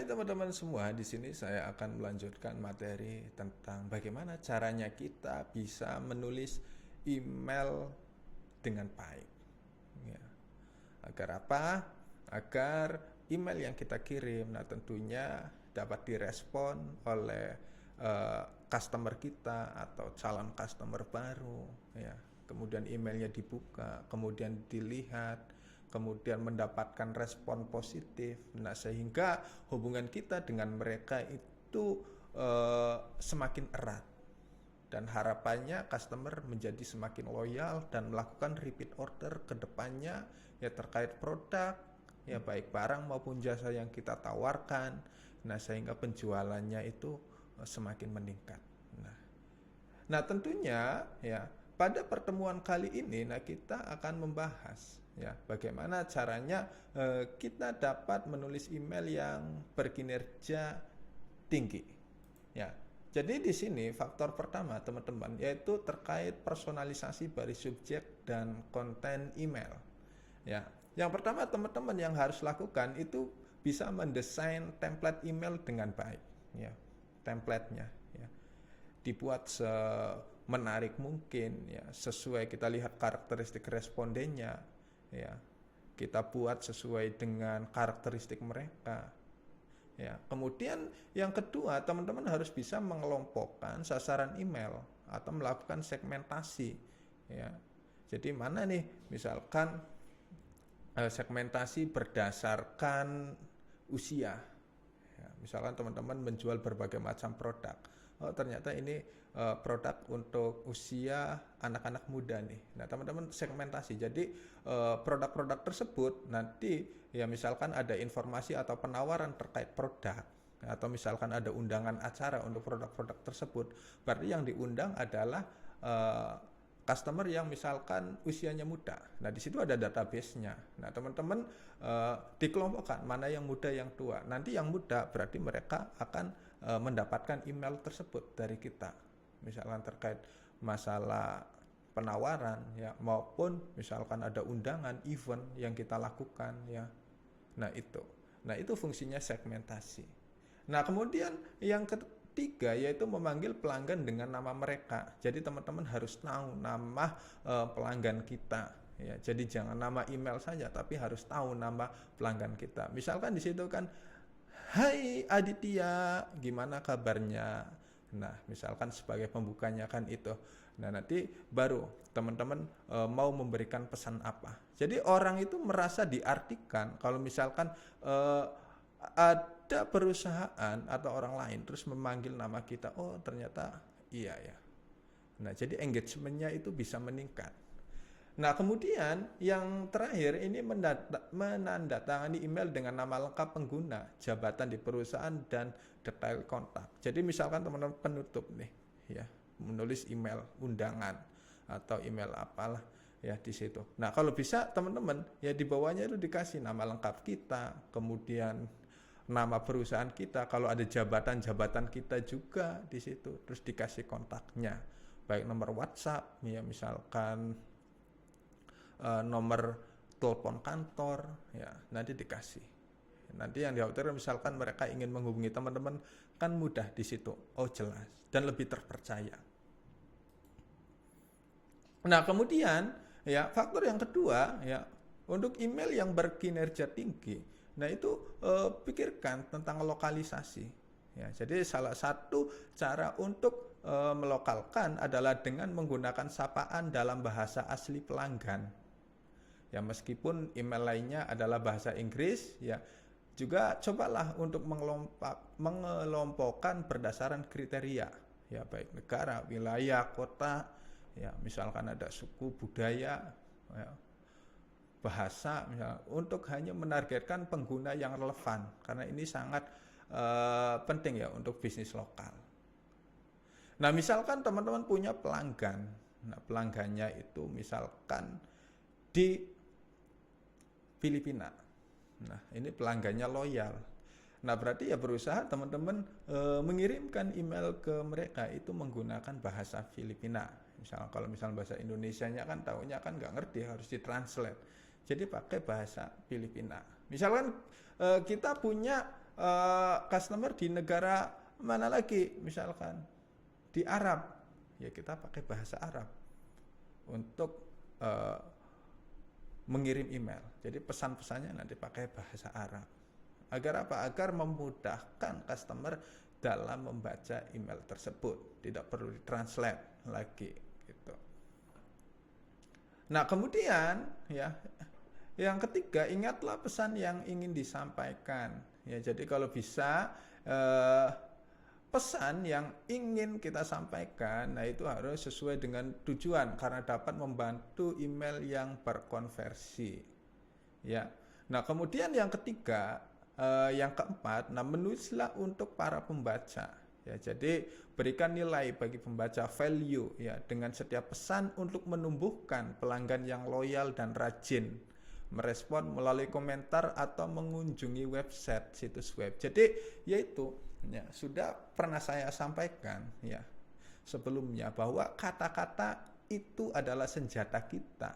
Hai teman-teman semua, di sini saya akan melanjutkan materi tentang bagaimana caranya kita bisa menulis email dengan baik. Ya. Agar apa? Agar email yang kita kirim, nah tentunya dapat direspon oleh customer kita atau calon customer baru. Ya. Kemudian emailnya dibuka, kemudian dilihat, kemudian mendapatkan respon positif. Nah, sehingga hubungan kita dengan mereka itu semakin erat dan harapannya customer menjadi semakin loyal dan melakukan repeat order ke depannya ya terkait produk ya baik barang maupun jasa yang kita tawarkan. Nah, sehingga penjualannya itu semakin meningkat. Nah, tentunya ya pada pertemuan kali ini kita akan membahas ya bagaimana caranya kita dapat menulis email yang berkinerja tinggi. Ya. Jadi di sini faktor pertama teman-teman yaitu terkait personalisasi baris subjek dan konten email. Ya. Yang pertama teman-teman yang harus lakukan itu bisa mendesain template email dengan baik ya. Template-nya ya. Dibuat semenarik mungkin ya, sesuai kita lihat karakteristik respondennya ya. Kita buat sesuai dengan karakteristik mereka. Ya, kemudian yang kedua, teman-teman harus bisa mengelompokkan sasaran email atau melakukan segmentasi. Ya, jadi mana nih, misalkan segmentasi berdasarkan usia. Ya, misalkan teman-teman menjual berbagai macam produk. Oh, ternyata ini produk untuk usia anak-anak muda nih. Nah, teman-teman segmentasi. Jadi produk-produk tersebut nanti ya misalkan ada informasi atau penawaran terkait produk atau misalkan ada undangan acara untuk produk-produk tersebut. Berarti yang diundang adalah customer yang misalkan usianya muda. Nah, di situ ada database-nya. Nah, teman-teman dikelompokkan mana yang muda, yang tua. Nanti yang muda berarti mereka akan mendapatkan email tersebut dari kita. Misalkan terkait masalah penawaran ya maupun misalkan ada undangan event yang kita lakukan ya. Nah, itu fungsinya segmentasi. Nah, kemudian yang ketiga yaitu memanggil pelanggan dengan nama mereka. Jadi teman-teman harus tahu nama pelanggan kita ya. Jadi jangan nama email saja tapi harus tahu nama pelanggan kita. Misalkan di situ kan, "Hai Aditya, gimana kabarnya?" Nah, misalkan sebagai pembukanya kan itu. Nah, nanti baru teman-teman mau memberikan pesan apa. Jadi orang itu merasa diartikan kalau misalkan ada perusahaan atau orang lain terus memanggil nama kita, oh ternyata iya ya. Nah, jadi engagementnya itu bisa meningkat. Nah, kemudian yang terakhir ini menandatangani email dengan nama lengkap pengguna, jabatan di perusahaan, dan detail kontak. Jadi misalkan teman-teman penutup nih, ya, menulis email undangan atau email apalah ya di situ. Nah, kalau bisa teman-teman ya di bawahnya itu dikasih nama lengkap kita, kemudian nama perusahaan kita, kalau ada jabatan-jabatan kita juga di situ, terus dikasih kontaknya, baik nomor WhatsApp ya misalkan nomor telepon kantor ya nanti dikasih. Nanti yang dikhawatirkan misalkan mereka ingin menghubungi teman-teman kan mudah di situ. Oh, jelas dan lebih terpercaya. Nah, kemudian ya faktor yang kedua ya untuk email yang berkinerja tinggi. Nah, itu pikirkan tentang lokalisasi. Ya, jadi salah satu cara untuk melokalkan adalah dengan menggunakan sapaan dalam bahasa asli pelanggan. Ya, meskipun email lainnya adalah bahasa Inggris, ya juga cobalah untuk mengelompokkan berdasarkan kriteria, ya baik negara, wilayah, kota, ya misalkan ada suku, budaya, ya, bahasa, misalnya, untuk hanya menargetkan pengguna yang relevan, karena ini sangat penting ya untuk bisnis lokal. Nah, misalkan teman-teman punya pelanggan, nah pelanggannya itu misalkan di Filipina. Nah, ini pelanggannya loyal. Nah, berarti ya berusaha teman-teman mengirimkan email ke mereka itu menggunakan bahasa Filipina. Kalau bahasa Indonesianya kan tahunya kan nggak ngerti, harus ditranslate. Jadi pakai bahasa Filipina. Misalkan kita punya customer di negara mana lagi, misalkan di Arab, ya kita pakai bahasa Arab untuk mengirim email. Jadi pesan-pesannya nanti pakai bahasa Arab. Agar apa? Agar memudahkan customer dalam membaca email tersebut. Tidak perlu ditranslate lagi gitu. Nah, kemudian ya yang ketiga, ingatlah pesan yang ingin disampaikan. Ya, jadi kalau bisa pesan yang ingin kita sampaikan, nah itu harus sesuai dengan tujuan karena dapat membantu email yang berkonversi. Ya. Nah, kemudian yang ketiga, yang keempat, nah menulislah untuk para pembaca. Ya, jadi berikan nilai bagi pembaca, value ya, dengan setiap pesan untuk menumbuhkan pelanggan yang loyal dan rajin merespon melalui komentar atau mengunjungi website situs web. Jadi yaitu ya, sudah pernah saya sampaikan ya sebelumnya bahwa kata-kata itu adalah senjata kita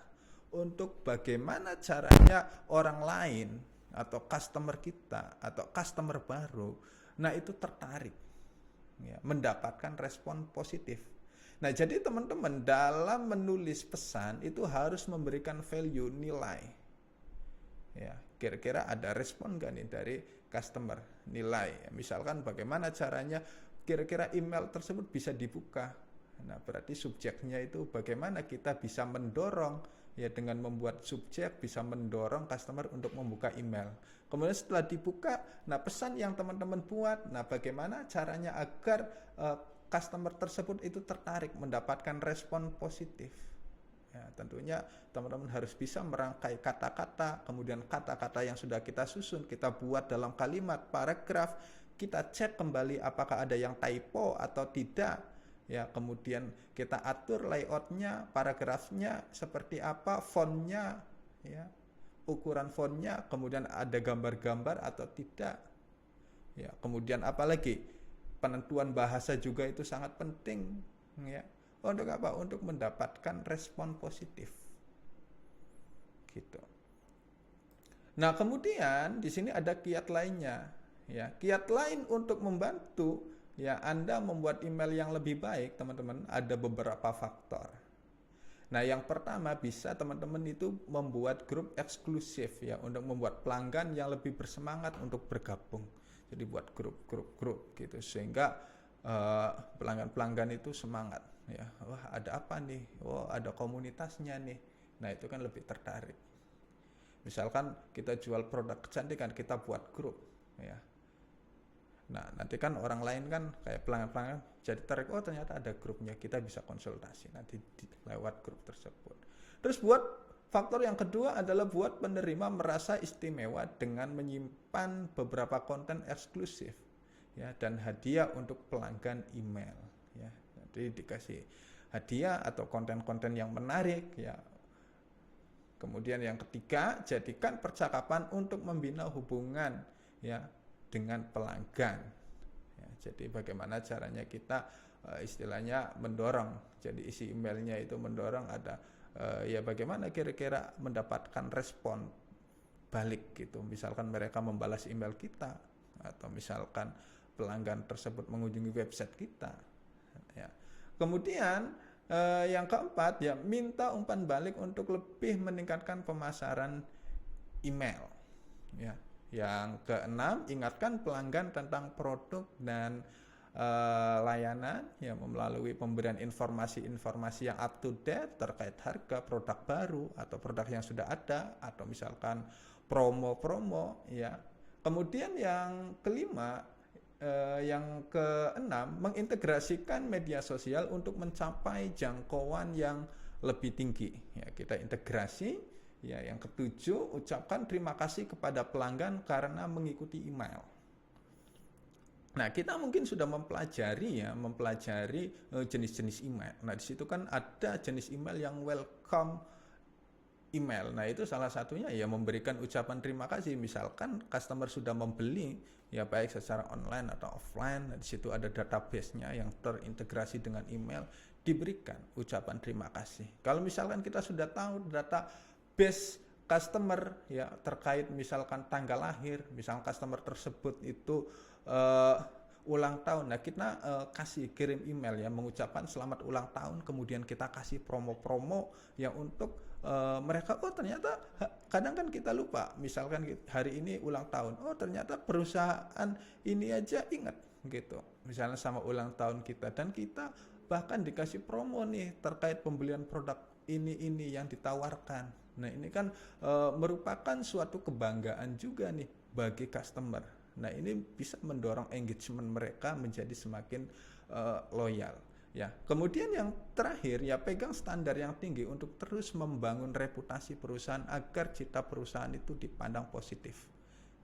untuk bagaimana caranya orang lain atau customer kita atau customer baru, nah itu tertarik ya, mendapatkan respon positif. Nah, jadi teman-teman dalam menulis pesan itu harus memberikan value, nilai. Ya, kira-kira ada respon nggak nih dari customer, nilai. Misalkan bagaimana caranya kira-kira email tersebut bisa dibuka. Nah, berarti subjeknya itu bagaimana kita bisa mendorong ya, dengan membuat subjek bisa mendorong customer untuk membuka email. Kemudian setelah dibuka, nah pesan yang teman-teman buat, nah bagaimana caranya agar customer tersebut itu tertarik mendapatkan respon positif. Ya, tentunya teman-teman harus bisa merangkai kata-kata, kemudian kata-kata yang sudah kita susun, kita buat dalam kalimat, paragraf, kita cek kembali apakah ada yang typo atau tidak. Ya, kemudian kita atur layoutnya, paragrafnya seperti apa, fontnya, ya, ukuran fontnya, kemudian ada gambar-gambar atau tidak. Ya, kemudian apalagi penentuan bahasa juga itu sangat penting. Ya, untuk apa? Untuk mendapatkan respon positif. Gitu. Nah, kemudian di sini ada kiat lainnya. Ya, kiat lain untuk membantu ya Anda membuat email yang lebih baik, teman-teman, ada beberapa faktor. Nah, yang pertama bisa teman-teman itu membuat grup eksklusif ya untuk membuat pelanggan yang lebih bersemangat untuk bergabung. Jadi buat grup gitu sehingga pelanggan-pelanggan itu semangat ya. Wah, ada apa nih? Oh, ada komunitasnya nih. Nah, itu kan lebih tertarik. Misalkan kita jual produk kecantikan, kita buat grup ya. Nah, nanti kan orang lain kan kayak pelanggan-pelanggan jadi tertarik, oh ternyata ada grupnya, kita bisa konsultasi nanti lewat grup tersebut. Terus buat faktor yang kedua adalah buat penerima merasa istimewa dengan menyimpan beberapa konten eksklusif ya dan hadiah untuk pelanggan email ya. Jadi dikasih hadiah atau konten-konten yang menarik ya. Kemudian yang ketiga, jadikan percakapan untuk membina hubungan ya dengan pelanggan. Ya, jadi bagaimana caranya kita istilahnya mendorong. Jadi isi emailnya itu mendorong ada ya bagaimana kira-kira mendapatkan respon balik gitu. Misalkan mereka membalas email kita atau misalkan pelanggan tersebut mengunjungi website kita. Ya. Kemudian yang keempat ya minta umpan balik untuk lebih meningkatkan pemasaran email. Ya. Yang keenam, ingatkan pelanggan tentang produk dan layanan ya melalui pemberian informasi-informasi yang up to date terkait harga produk baru atau produk yang sudah ada atau misalkan promo-promo ya. Kemudian yang kelima, yang keenam, mengintegrasikan media sosial untuk mencapai jangkauan yang lebih tinggi. Ya, kita integrasi. Ya, yang ketujuh, ucapkan terima kasih kepada pelanggan karena mengikuti email. Nah, kita mungkin sudah mempelajari jenis-jenis email. Nah, di situ kan ada jenis email yang welcome email. Nah, itu salah satunya ya memberikan ucapan terima kasih. Misalkan customer sudah membeli ya baik secara online atau offline. Nah, di situ ada database-nya yang terintegrasi dengan email, diberikan ucapan terima kasih. Kalau misalkan kita sudah tahu database customer ya terkait misalkan tanggal lahir, misal customer tersebut itu uh, ulang tahun. Nah, kita kasih kirim email ya mengucapkan selamat ulang tahun, kemudian kita kasih promo-promo yang untuk mereka ternyata kadang kan kita lupa, misalkan hari ini ulang tahun, ternyata perusahaan ini aja ingat gitu. Misalnya sama ulang tahun kita, dan kita bahkan dikasih promo nih terkait pembelian produk ini yang ditawarkan. Nah, ini kan merupakan suatu kebanggaan juga nih bagi customer. Nah, ini bisa mendorong engagement mereka menjadi semakin loyal. Ya, kemudian yang terakhir ya, pegang standar yang tinggi untuk terus membangun reputasi perusahaan agar citra perusahaan itu dipandang positif.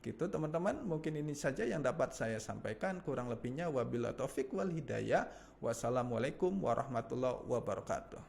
Gitu teman-teman, mungkin ini saja yang dapat saya sampaikan. Kurang lebihnya wabillahi taufik wal hidayah. Wassalamualaikum warahmatullahi wabarakatuh.